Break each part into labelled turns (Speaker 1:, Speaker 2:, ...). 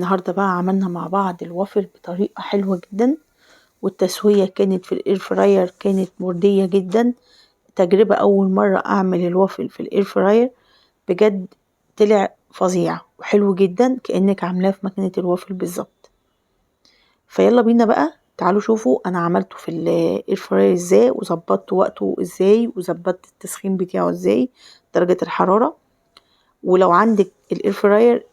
Speaker 1: النهاردة بقى عملنا مع بعض الوافل بطريقة حلوة جدا، والتسوية كانت في الاير فراير كانت مردية جدا. تجربة أول مرة أعمل الوافل في الاير فراير، بجد طلع فظيع وحلو جدا كأنك عاملاه في مكنة الوافل بالظبط. فيلا بينا بقى تعالوا شوفوا أنا عملته في الاير فراير ازاي، وظبطت وقته ازاي، وظبطت التسخين بتاعه ازاي، درجة الحرارة. ولو عندك الاير فراير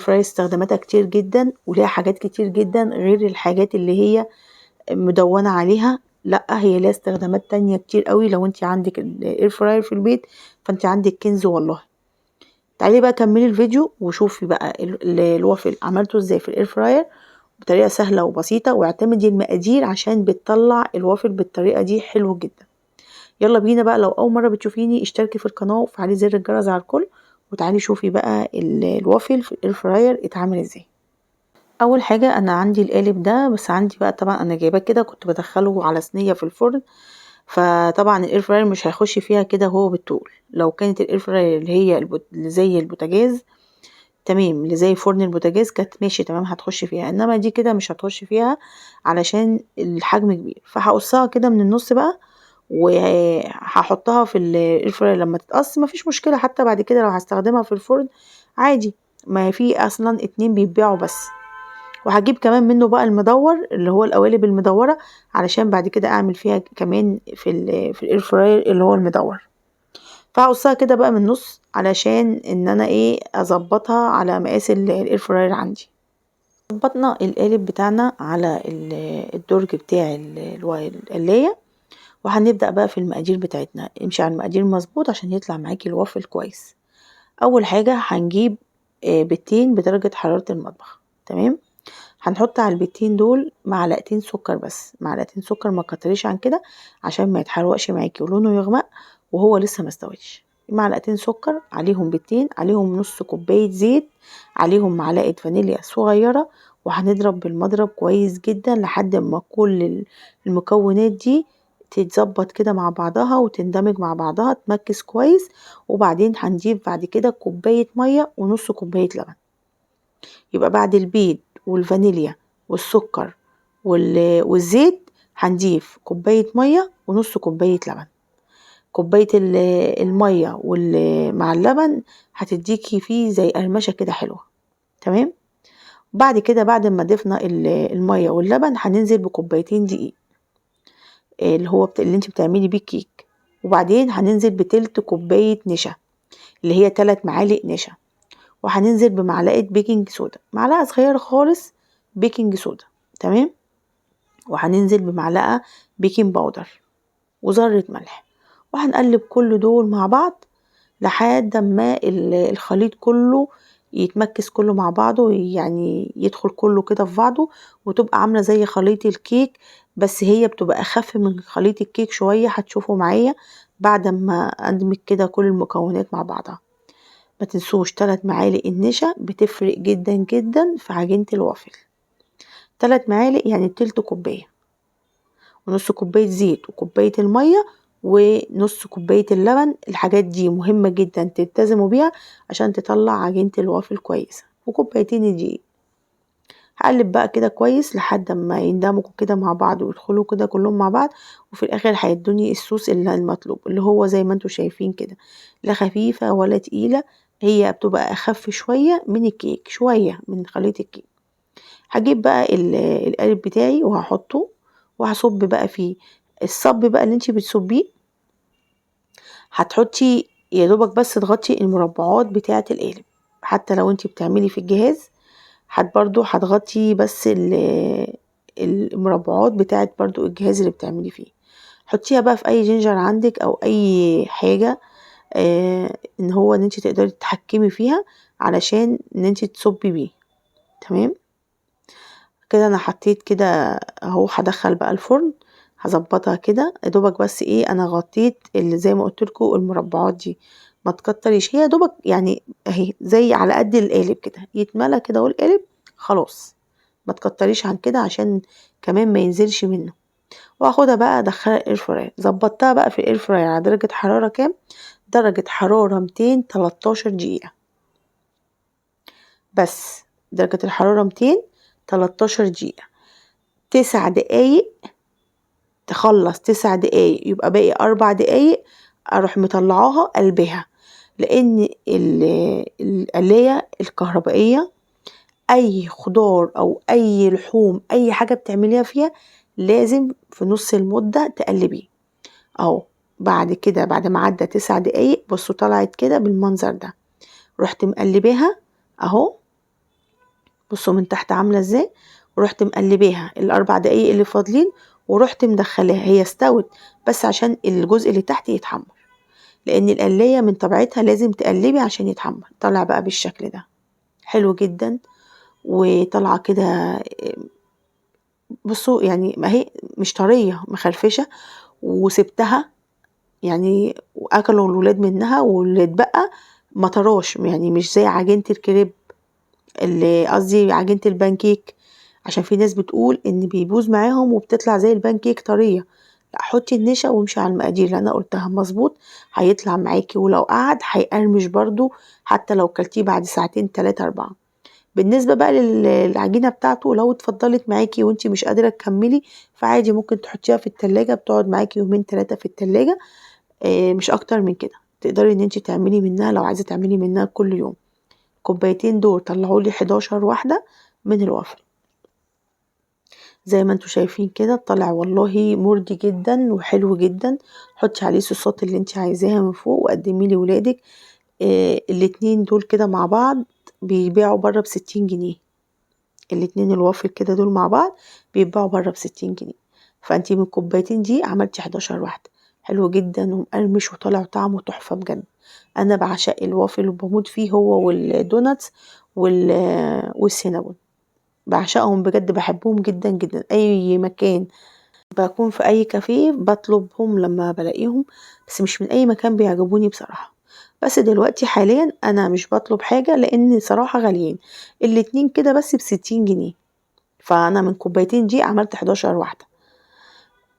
Speaker 1: استخداماتها كتير جدا وليها حاجات كتير جدا غير الحاجات اللي هي مدونة عليها، لا هي ليها استخدامات تانية كتير قوي. لو انت عندك الاير فراير في البيت فانت عندك كنز والله. تعالي بقى كملي الفيديو وشوفي بقى الوافل عملته ازاي في الاير فراير بطريقة سهلة وبسيطة، واعتمدي المقادير عشان بتطلع الوافل بالطريقة دي حلو جدا. يلا بينا بقى، لو اول مرة بتشوفيني اشتركي في القناة وفعلي زر الجرس على الكل، وتعالي شوفي بقى الوافل في الاير فراير اتعمل ازاي. اول حاجه انا عندي القالب ده، بس عندي بقى طبعا انا جايباه كده كنت بدخله على صينيه في الفرن، فطبعا الاير فراير مش هيخش فيها كده هو بالطول. لو كانت الاير فراير اللي هي اللي زي البوتاجاز تمام، اللي زي فرن البوتاجاز كانت ماشي تمام هتخش فيها، انما دي كده مش هتخش فيها علشان الحجم كبير. فهقصها كده من النص بقى وهحطها في الاير فراير لما تتقص، مفيش مشكله. حتى بعد كده لو هستخدمها في الفرن عادي، ما في اصلا اتنين بيتباعوا بس. وهجيب كمان منه بقى المدور اللي هو القوالب المدورة، علشان بعد كده اعمل فيها كمان في الاير فراير اللي هو المدور. فهقصها كده بقى من النص علشان ان انا اظبطها على مقاس الاير فراير عندي. ظبطنا القالب بتاعنا على الدرج بتاع القلاية، وهنبدأ بقى في المقادير بتاعتنا. امشي على المقادير مظبوط عشان يطلع معاكي الوافل كويس. اول حاجة هنجيب بيضتين بدرجة حرارة المطبخ، تمام. هنحط على البيضتين دول معلقتين سكر، بس معلقتين سكر، ما تكتريش عن كده عشان ما يتحرقش معاكي ولونه يغمق وهو لسه ما استويش. معلقتين سكر عليهم بيضتين، عليهم نص كوبايه زيت، عليهم معلقه فانيليا صغيره، وهنضرب بالمضرب كويس جدا لحد ما كل المكونات دي تتظبط كده مع بعضها وتندمج مع بعضها تمكس كويس. وبعدين هنضيف بعد كده كوبايه ميه ونص كوبايه لبن. يبقى بعد البيض والفانيليا والسكر والزيت هنضيف كوباية مية ونص كوباية لبن. كوباية المية مع اللبن هتديكي فيه زي قرمشة كده حلوة، تمام. بعد كده بعد ما ضفنا المية واللبن هننزل بكوبايتين دقيق اللي هو اللي انت بتعملي بيه كيك. وبعدين هننزل بتلت كوباية نشا اللي هي 3 معالق نشا. وهننزل بمعلقة بيكنج صودا، معلقة صغيرة خالص بيكنج صودا، تمام. وهننزل بمعلقة بيكنج باودر وذرة ملح، وهنقلب كل دول مع بعض لحد ما الخليط كله يتمكس كله مع بعضه، يعني يدخل كله كده في بعضه وتبقى عاملة زي خليط الكيك، بس هي بتبقى اخف من خليط الكيك شوية. هتشوفوا معايا بعد ما ادمج كده كل المكونات مع بعضها. ما تنسوش 3 معالق النشا بتفرق جدا جدا في عجينة الوافل. 3 معالق يعني تلت كوباية، ونص كوباية زيت، وكوباية المية، ونص كوباية اللبن. الحاجات دي مهمة جدا تلتزموا بيها عشان تطلع عجينة الوافل كويسة. وكوبايتين الدقيق. هقلب بقى كده كويس لحد ما يندمجوا كده مع بعض ويدخلوا كده كلهم مع بعض. وفي الاخر هيدوني الصوص اللي المطلوب، اللي هو زي ما انتوا شايفين كده، لا خفيفة ولا تقيلة، هي بتبقى اخف شوية من الكيك، شوية من خليط الكيك. هجيب بقى القالب بتاعي وهحطه وهصب بقى فيه. الصب بقى اللي انتي بتصبيه هتحطي يا دوبك بس تغطي المربعات بتاعة القالب. حتى لو انتي بتعملي في الجهاز برضو هتغطي بس المربعات بتاعة برضو الجهاز اللي بتعملي فيه. حطيها بقى في اي جينجر عندك او اي حاجة ان هو ان انتي تقدري تتحكمي فيها علشان ان انتي تصبي بيه، تمام. كده انا حطيت كده اهو. هدخل بقى الفرن، هظبطها كده يا دوبك، بس انا غطيت اللي زي ما قلت لكم المربعات دي، ما تكتريش، هي يا دوبك يعني اهي زي على قد القالب كده يتملى كده والقالب خلاص. ما تكتريش عن كده عشان كمان ما ينزلش منه. واخدها بقى ادخلها الاير فراير. ظبطتها بقى في الاير فراير على درجه حراره كام؟ درجه حراره 213 دقيقه بس. درجة الحرارة 200 13 دقيقة. 9 دقايق تخلص، 9 دقايق يبقى باقي 4 دقايق اروح مطلعاها قلبها، لان القلاية الكهربائية اي خضار او اي لحوم اي حاجة بتعمليها فيها لازم في نص المدة تقلبيه. اهو بعد كده بعد ما عدى 9 دقايق بصوا طلعت كده بالمنظر ده، رحت مقلباها اهو، بصوا من تحت عاملة ازاي، ورحت مقلباها ال4 دقايق اللي فاضلين ورحت مدخلاها، هي استوت بس عشان الجزء اللي تحت يتحمر، لان القلاية من طبيعتها لازم تقلبي عشان يتحمر. طلع بقى بالشكل ده حلو جدا، وطلعة كده بصوا يعني ما هي مش طرية مخرفشة، وسبتها يعني واكلوا الولاد منها، واللي اتبقى ما طراش، يعني مش زي عجينة الكريب اللي قصدي عجينة البانكيك، عشان في ناس بتقول ان بيبوظ معاهم وبتطلع زي البانكيك طرية. لا، حطي النشا وامشي على المقادير اللي انا قلتها مظبوط، هيطلع معاكي، ولو قعد هيقرمش برضو حتى لو كلتيه بعد ساعتين 3 4. بالنسبة بقى للعجينة بتاعته، لو اتفضلت معاكي وانتي مش قادرة تكملي فعادي ممكن تحطيها في التلاجة، بتقعد معاكي يومين 3 في التلاجة، مش اكتر من كده. تقدري ان انتي تعملي منها لو عايزة تعملي منها كل يوم. كوبايتين دول طلعولي 11 واحدة من الوافل، زي ما انتوا شايفين كده طلع والله مرضي جدا وحلو جدا. حطي عليه الصوصات اللي انتي عايزاها من فوق وقدميه لولادك. الاتنين دول كده مع بعض بيبيعوا بره ب60 جنيه، الاتنين الوافل كده دول مع بعض بيتباعوا بره ب60 جنيه. فانتي من الكوبايتين دي عملتي 11 واحدة، حلو جدا ومقرمش وطالع طعمه تحفة بجد. انا بعشق الوافل وبموت فيه، هو والدوناتس والسينابون، بعشقهم بجد، بحبهم جدا جدا. اي مكان بكون في اي كافيه بطلبهم لما بلاقيهم، بس مش من اي مكان بيعجبوني بصراحة. بس دلوقتي حاليا انا مش بطلب حاجة لان صراحة غاليين، الاتنين كده بس ب60 جنيه. فانا من كوبايتين دي عملت 11 واحدة.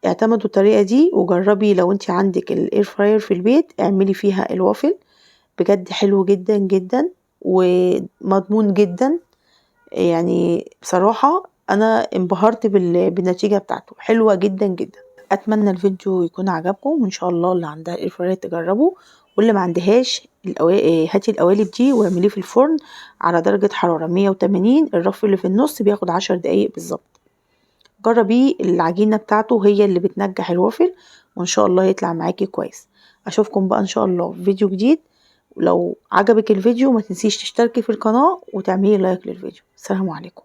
Speaker 1: اعتمدوا الطريقة دي وجربي، لو انت عندك الاير فراير في البيت اعملي فيها الوافل، بجد حلو جدا جدا ومضمون جدا. يعني بصراحة انا انبهرت بالنتيجة بتاعته، حلوة جدا جدا. اتمنى الفيديو يكون عجبكم، وان شاء الله اللي عندها الاير فراير تجربه، واللي ما عندهاش هاتي القوالب دي واعمليه في الفرن على درجة حرارة 180، الرف اللي في النص بياخد 10 دقايق بالظبط. جربيه، العجينة بتاعته هي اللي بتنجح الوافل، وان شاء الله يطلع معاكي كويس. اشوفكم بقى ان شاء الله في فيديو جديد. لو عجبك الفيديو ما تنسيش تشتركي في القناة وتعملي لايك للفيديو. السلام عليكم.